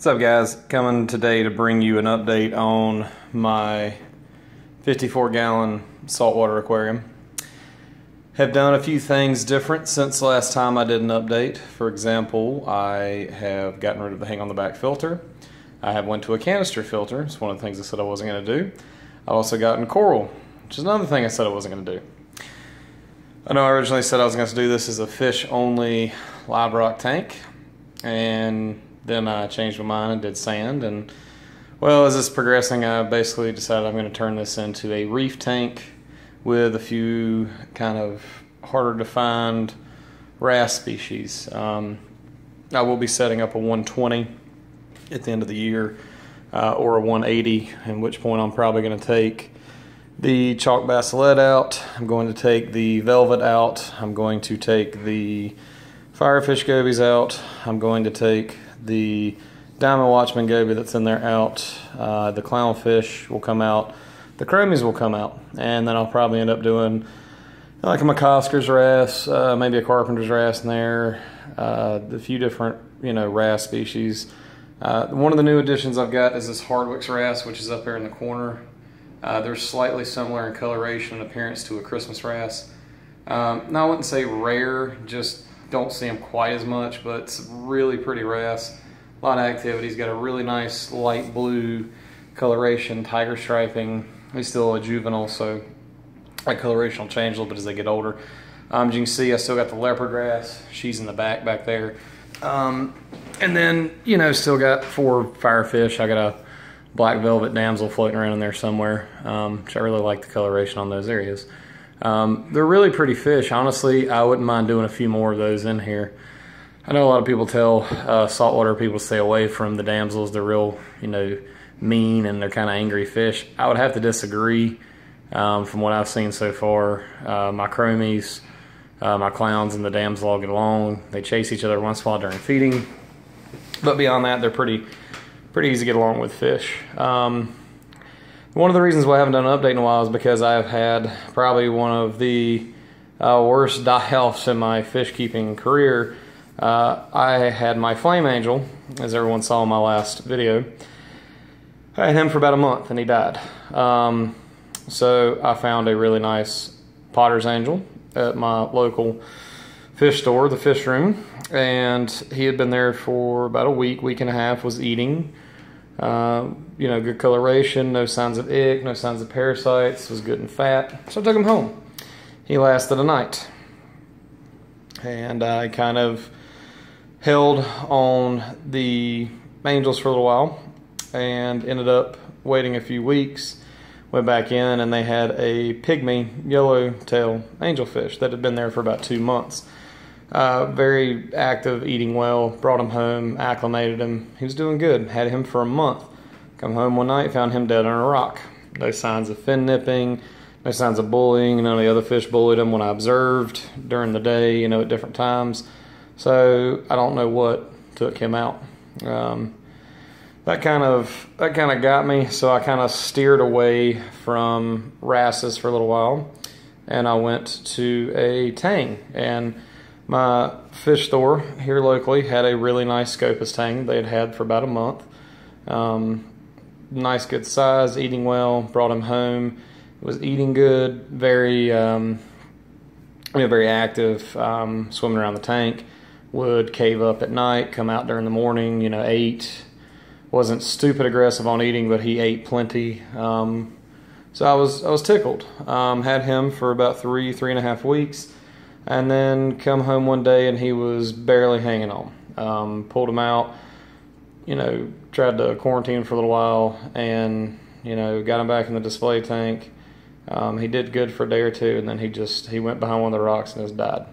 What's up, guys? Coming today to bring you an update on my 54-gallon saltwater aquarium. Have done a few things different since the last time I did an update. For example, I have gotten rid of the hang on the back filter. I have went to a canister filter. It's one of the things I said I wasn't going to do. I've also gotten coral, which is another thing I said I wasn't going to do. I know I originally said I was going to do this as a fish-only live rock tank, and then I changed my mind and did sand. And well, as it's progressing, I basically decided I'm going to turn this into a reef tank with a few kind of harder to find wrasse species. I will be setting up a 120 at the end of the year, or a 180, in which point I'm probably going to take the chalk basilet out. I'm going to take the velvet out. I'm going to take the firefish gobies out. I'm going to take the diamond watchman goby that's in there out. The clownfish will come out. The chromies will come out. And then I'll probably end up doing like a McCosker's wrasse, maybe a carpenter's wrasse in there, a few different, wrasse species. One of the new additions I've got is this Hardwick's wrasse, which is up there in the corner. They're slightly similar in coloration and appearance to a Christmas wrasse. Now, I wouldn't say rare, just don't see them quite as much, but it's really pretty wrasse. A lot of activity. He's got a really nice light blue coloration, tiger striping. He's still a juvenile, so that coloration will change a little bit as they get older. As you can see, I still got the leopard wrasse. She's in the back there. And then, still got 4 firefish. I got a black velvet damsel floating around in there somewhere, which I really like the coloration on those areas. They're really pretty fish. Honestly, I wouldn't mind doing a few more of those in here. I know a lot of people tell saltwater people to stay away from the damsels. They're real, mean, and they're kind of angry fish. I would have to disagree. From what I've seen so far, my chromies, my clowns, and the damsel all get along. They chase each other once in a while during feeding, but beyond that, they're pretty easy to get along with fish. One of the reasons why I haven't done an update in a while is because I've had probably one of the worst die-offs in my fish keeping career. I had my flame angel, as everyone saw in my last video. I had him for about a month and he died. So I found a really nice potter's angel at my local fish store, the Fish Room, and he had been there for about a week and a half, was eating. Good coloration, no signs of ick, no signs of parasites, was good and fat. So I took him home. He lasted a night. And I kind of held on the angels for a little while and ended up waiting a few weeks. Went back in and they had a pygmy yellowtail angelfish that had been there for about 2 months. Very active, eating well, brought him home, acclimated him. He was doing good, had him for a month. Come home one night, found him dead on a rock. No signs of fin nipping, no signs of bullying. None of the other fish bullied him when I observed during the day, at different times. So I don't know what took him out. That kind of got me, so I kind of steered away from wrasses for a little while, and I went to a tang. And my fish store here locally had a really nice Scopus tang they had had for about a month. Nice, good size, eating well. Brought him home. Was eating good. Very, very active. Swimming around the tank. Would cave up at night. Come out during the morning. Ate. Wasn't stupid aggressive on eating, but he ate plenty. So I was tickled. Had him for about 3.5 weeks. And then come home one day and he was barely hanging on. Pulled him out, tried to quarantine for a little while, and, got him back in the display tank. He did good for a day or two, and then he went behind one of the rocks and just died.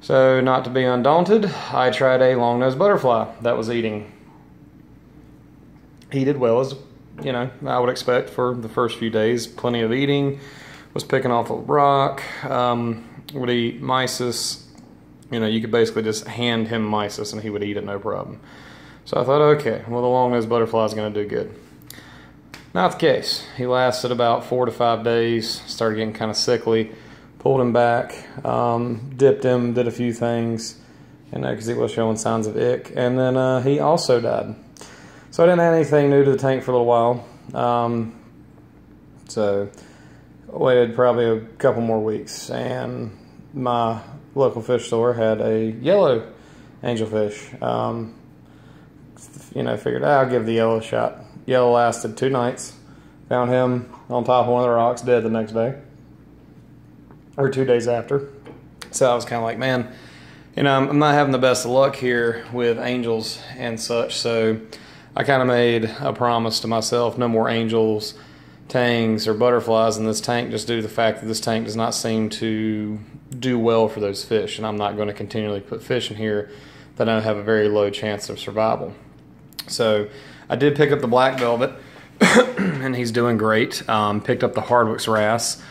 So not to be undaunted, I tried a long-nosed butterfly that was eating. He did well, as, I would expect for the first few days. Plenty of eating, was picking off a rock, would eat mysis. You could basically just hand him mysis and he would eat it no problem. So I thought, okay, well, the long-nosed butterfly is going to do good. Not the case. He lasted about 4 to 5 days, started getting kind of sickly, pulled him back, dipped him, did a few things, because he was showing signs of ick. And then he also died. So I didn't add anything new to the tank for a little while. So I waited probably a couple more weeks, and my local fish store had a yellow angelfish. Figured I'll give the yellow a shot. Yellow lasted 2 nights. Found him on top of one of the rocks, dead the next day, or 2 days after. So I was kind of like, man, I'm not having the best of luck here with angels and such. So I kind of made a promise to myself: no more angels, tangs, or butterflies in this tank, just due to the fact that this tank does not seem to do well for those fish, and I'm not going to continually put fish in here that don't have a very low chance of survival. So I did pick up the black velvet, and he's doing great. Picked up the hardwoods wrasse.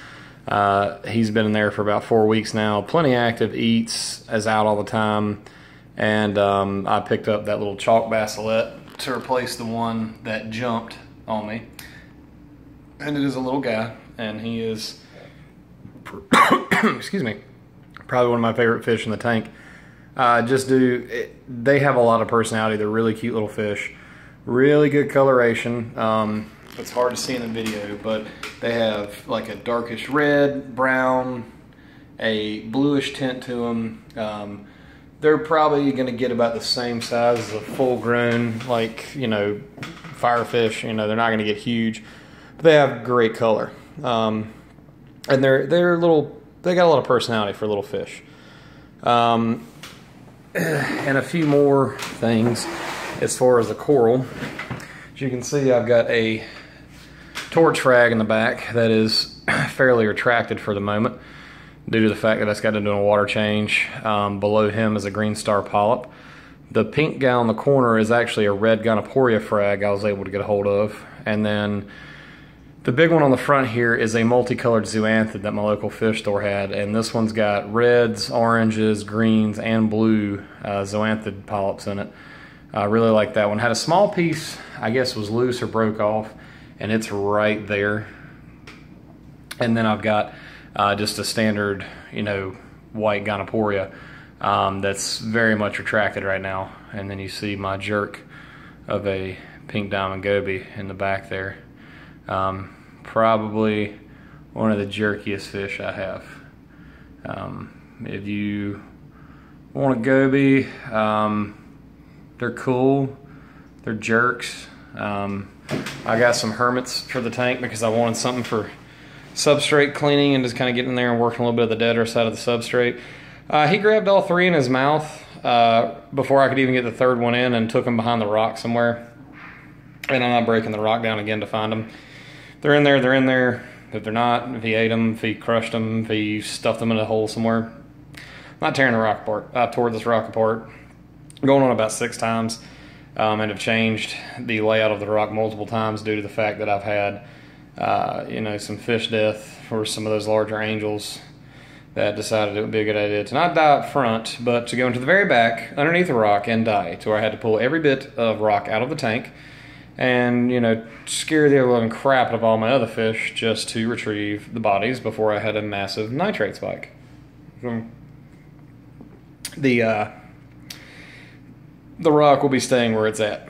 He's been in there for about 4 weeks now. Plenty active, eats, is out all the time. And I picked up that little chalk basilet to replace the one that jumped on me. And it is a little guy, and he is, excuse me, probably one of my favorite fish in the tank. They have a lot of personality. They're really cute little fish. Really good coloration. It's hard to see in the video, but they have like a darkish red, brown, a bluish tint to them. They're probably going to get about the same size as a full-grown, firefish. They're not going to get huge, but they have great color. And they're little. They got a lot of personality for little fish. And a few more things as far as the coral. As you can see, I've got a torch frag in the back that is fairly retracted for the moment due to the fact that it's got to do a water change. Below him is a green star polyp. The pink guy in the corner is actually a red gonoporia frag I was able to get a hold of. And then the big one on the front here is a multicolored zoanthid that my local fish store had, and this one's got reds, oranges, greens, and blue zoanthid polyps in it. I really like that one. Had a small piece, I guess was loose or broke off, and it's right there. And then I've got just a standard, white gonoporia that's very much retracted right now. And then you see my jerk of a pink diamond goby in the back there. Probably one of the jerkiest fish I have. If you want a goby, they're cool. They're jerks. I got some hermits for the tank because I wanted something for substrate cleaning and just kind of getting in there and working a little bit of the deader side of the substrate. He grabbed all 3 in his mouth before I could even get the 3rd one in, and took them behind the rock somewhere. And I'm not breaking the rock down again to find them. They're in there, they're in there. If they're not, if he ate them, if he crushed them, if he stuffed them in a hole somewhere. I'm not tearing the rock apart. I've tore this rock apart going on about 6 times, and have changed the layout of the rock multiple times due to the fact that I've had some fish death for some of those larger angels that decided it would be a good idea to not die up front, but to go into the very back underneath the rock and die, to where I had to pull every bit of rock out of the tank and scare the living crap out of all my other fish just to retrieve the bodies before I had a massive nitrate spike. The rock will be staying where it's at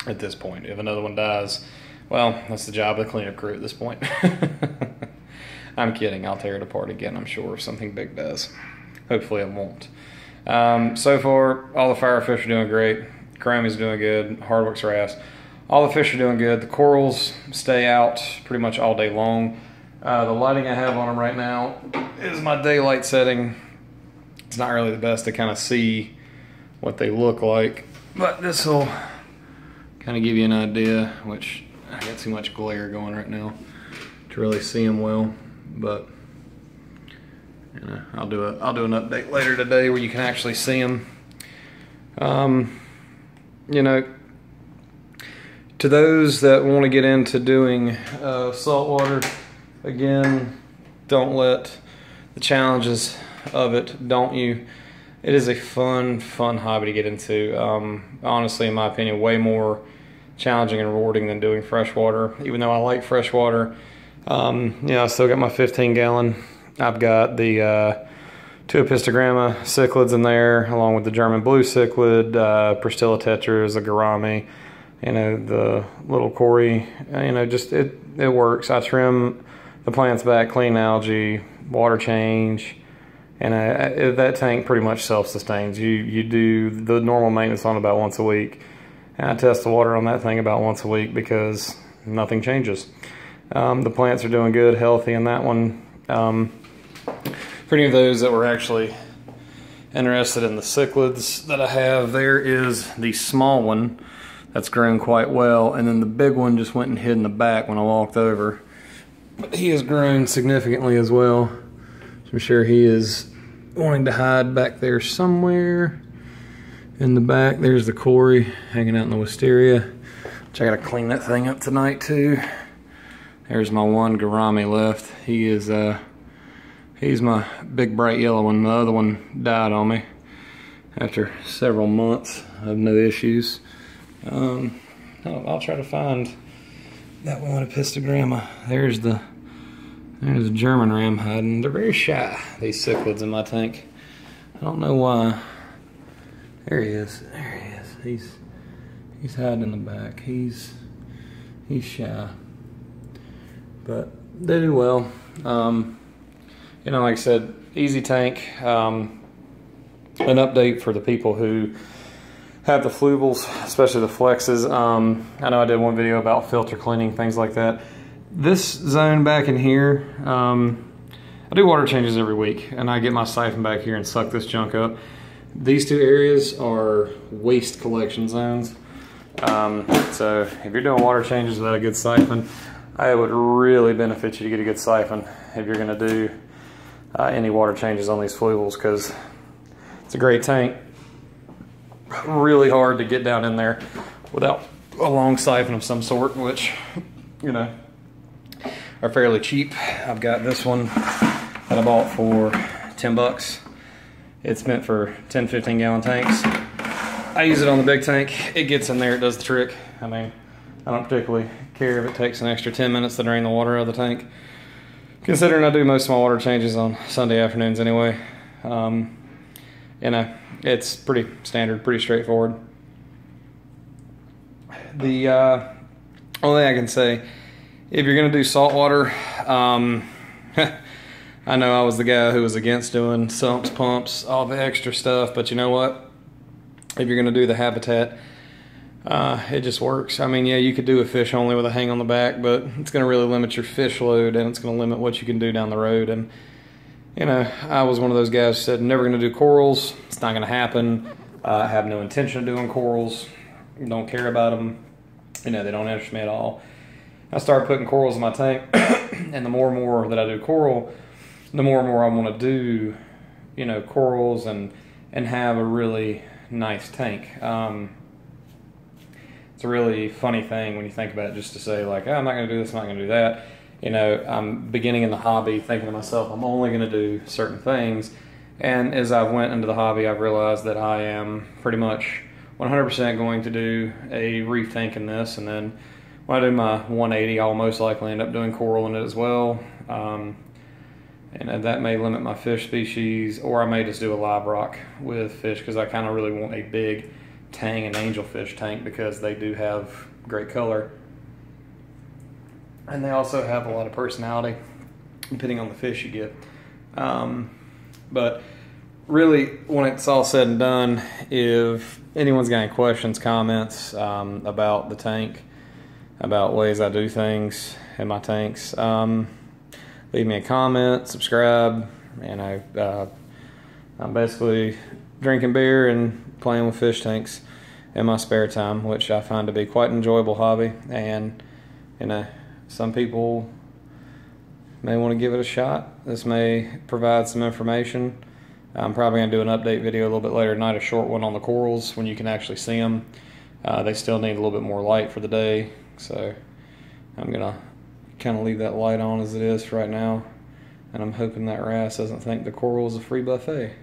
this point. If another one dies, well, that's the job of the cleanup crew at this point. I'm kidding. I'll tear it apart again, I'm sure, if something big does. Hopefully it won't. So far, all the firefish are doing great. Crammie's doing good. Hardwoods wrasse. All the fish are doing good. The corals stay out pretty much all day long. The lighting I have on them right now is my daylight setting. It's not really the best to kind of see what they look like, but this will kind of give you an idea, which I got too much glare going right now to really see them well, but I'll do an update later today where you can actually see them. To those that want to get into doing saltwater, again, don't let the challenges of it daunt you. It is a fun hobby to get into. Honestly, in my opinion, way more challenging and rewarding than doing freshwater. Even though I like freshwater, I still got my 15 gallon. I've got the 2 Epistogramma cichlids in there, along with the German blue cichlid, Pristilla tetras, the gourami, you know, the little cory. You know, just it works. I trim the plants back, clean algae, water change, and that tank pretty much self-sustains. You do the normal maintenance on about once a week, and I test the water on that thing about once a week because nothing changes. The plants are doing good, healthy in that one. For any of those that were actually interested in the cichlids that I have, there is the small one that's grown quite well, and then the big one just went and hid in the back when I walked over. But he has grown significantly as well. So I'm sure he is wanting to hide back there somewhere in the back. There's the cory hanging out in the wisteria, which I gotta clean that thing up tonight too. There's my one gourami left. He is he's my big bright yellow one. The other one died on me after several months of no issues. I'll try to find that one Epistogramma. There's the German ram hiding. They're very shy, these cichlids in my tank. I don't know why. There he is. There he is. He's hiding in the back. He's shy, but they do well. You know, like I said, easy tank. An update for the people who have the fluvels, especially the flexes. I know I did one video about filter cleaning, things like that. This zone back in here, I do water changes every week, and I get my siphon back here and suck this junk up. These 2 areas are waste collection zones. So if you're doing water changes without a good siphon, it would really benefit you to get a good siphon if you're going to do any water changes on these fluvels, because it's a great tank. Really hard to get down in there without a long siphon of some sort, which, you know, are fairly cheap. I've got this one that I bought for 10 bucks. It's meant for 10, 15 gallon tanks. I use it on the big tank. It gets in there, it does the trick. I mean, I don't particularly care if it takes an extra 10 minutes to drain the water out of the tank, considering I do most of my water changes on Sunday afternoons anyway. You know, it's pretty standard, pretty straightforward. The only thing I can say, if you're going to do salt water, I know I was the guy who was against doing sumps, pumps, all the extra stuff, but you know what? If you're going to do the habitat, it just works. I mean, yeah, you could do a fish only with a hang on the back, but it's going to really limit your fish load, and it's going to limit what you can do down the road. And you know, I was one of those guys who said, never going to do corals. It's not going to happen. I have no intention of doing corals. Don't care about them. You know, they don't interest me at all. I started putting corals in my tank, and the more and more that I do coral, the more and more I want to do, you know, corals and have a really nice tank. It's a really funny thing when you think about it, just to say like, oh, I'm not going to do this, I'm not going to do that. You know, I'm beginning in the hobby thinking to myself, I'm only going to do certain things. And as I went into the hobby, I've realized that I am pretty much 100% going to do a reef tank in this. And then when I do my 180, I'll most likely end up doing coral in it as well. And that may limit my fish species, or I may just do a live rock with fish, because I kind of really want a big tang and angelfish tank because they do have great color. And they also have a lot of personality, depending on the fish you get. But really, when it's all said and done, if anyone's got any questions, comments about the tank, about ways I do things in my tanks, leave me a comment, subscribe. And I'm basically drinking beer and playing with fish tanks in my spare time, which I find to be quite an enjoyable hobby. And you know, some people may want to give it a shot. This may provide some information. I'm probably going to do an update video a little bit later tonight, a short one on the corals when you can actually see them. They still need a little bit more light for the day, so I'm going to kind of leave that light on as it is for right now. And I'm hoping that wrasse doesn't think the coral is a free buffet.